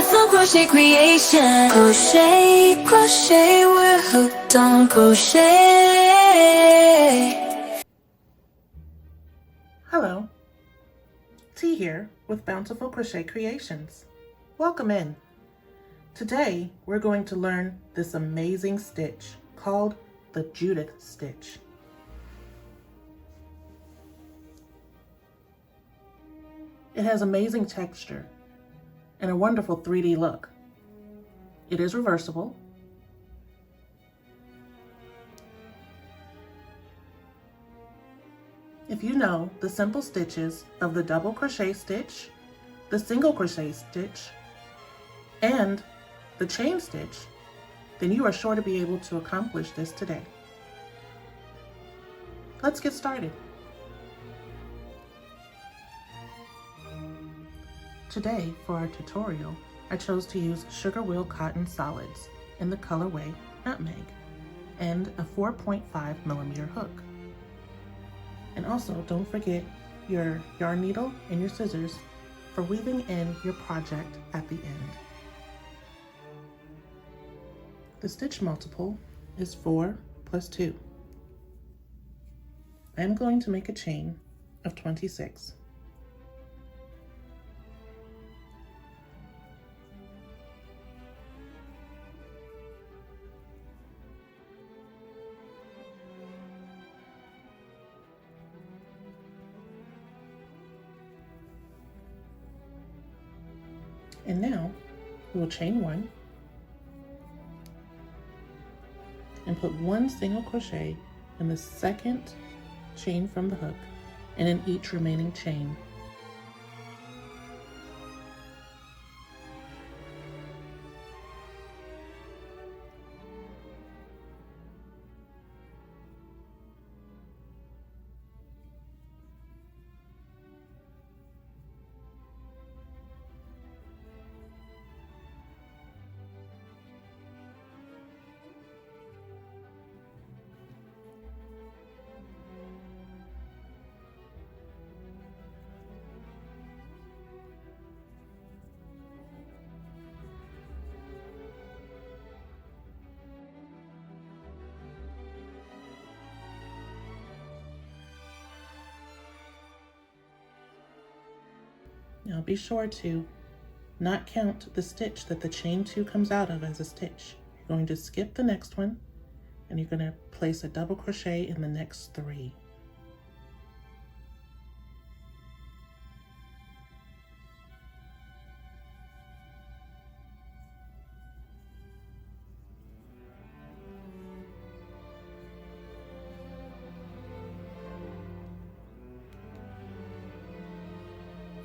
beautiful crochet creation. Crochet, crochet, we're hooked on crochet. Hello, T here with Bountiful Crochet Creations. Welcome in. Today we're going to learn this amazing stitch called the Judith stitch. It has amazing texture and a wonderful 3D look. It is reversible. If you know the simple stitches of the double crochet stitch, the single crochet stitch, and the chain stitch, then you are sure to be able to accomplish this today. Let's get started. Today, for our tutorial, I chose to use Sugar Wheel Cotton Solids in the colorway Nutmeg and a 4.5mm hook. And also, don't forget your yarn needle and your scissors for weaving in your project at the end. The stitch multiple is 4 plus 2. I am going to make a chain of 26. And now we will chain 1 and put 1 single crochet in the second chain from the hook and in each remaining chain. Now be sure to not count the stitch that the chain 2 comes out of as a stitch. You're going to skip the next one and you're going to place a double crochet in the next 3.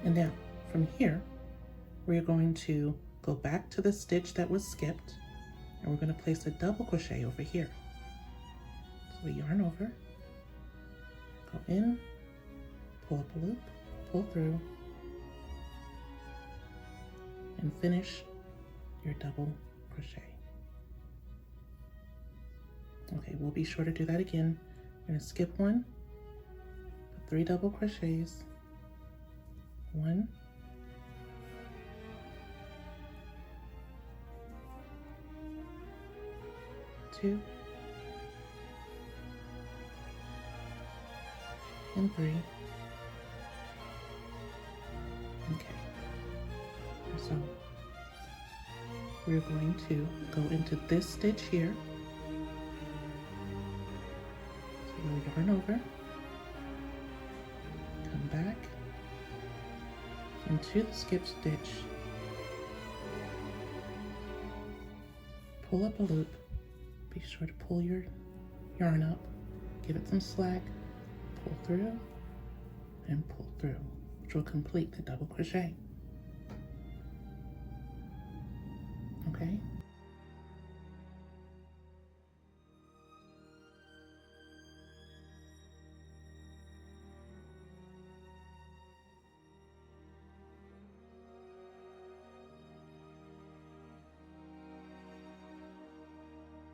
And now from here, we're going to go back to the stitch that was skipped and we're going to place a double crochet over here. So we yarn over, go in, pull up a loop, pull through, and finish your double crochet. Okay, we'll be sure to do that again. We're going to skip 1, put 3 double crochets, 1, 2, and 3. Okay, so we're going to go into this stitch here. So we'll yarn over, come back into the skip stitch, pull up a loop. Be sure to pull your yarn up, give it some slack, pull through, and pull through, which will complete the double crochet. Okay?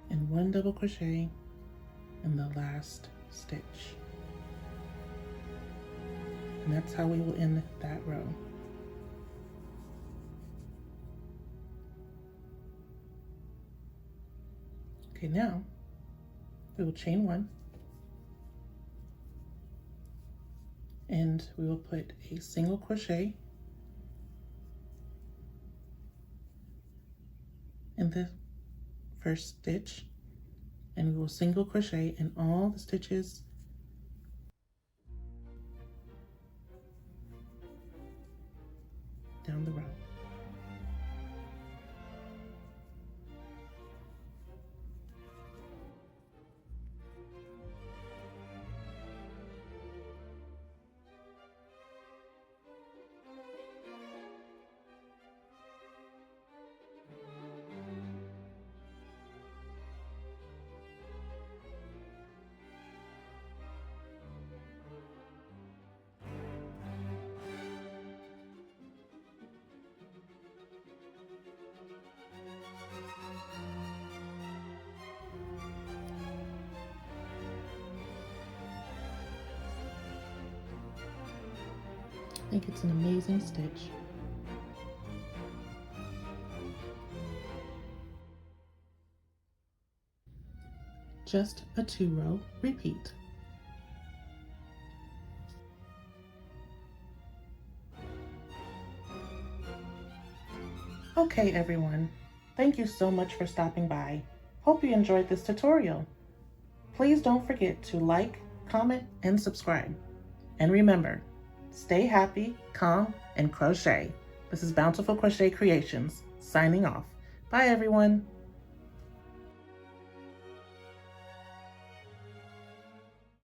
And 1 double crochet in the last stitch. And that's how we will end that row. Okay, now we will chain 1 and we will put a single crochet in the first stitch, and we will single crochet in all the stitches down the row. I think it's an amazing stitch. Just a 2-row repeat. Okay everyone, thank you so much for stopping by. Hope you enjoyed this tutorial. Please don't forget to like, comment, and subscribe. And remember, stay happy, calm, and crochet. This is Bountiful Crochet Creations, signing off. Bye everyone.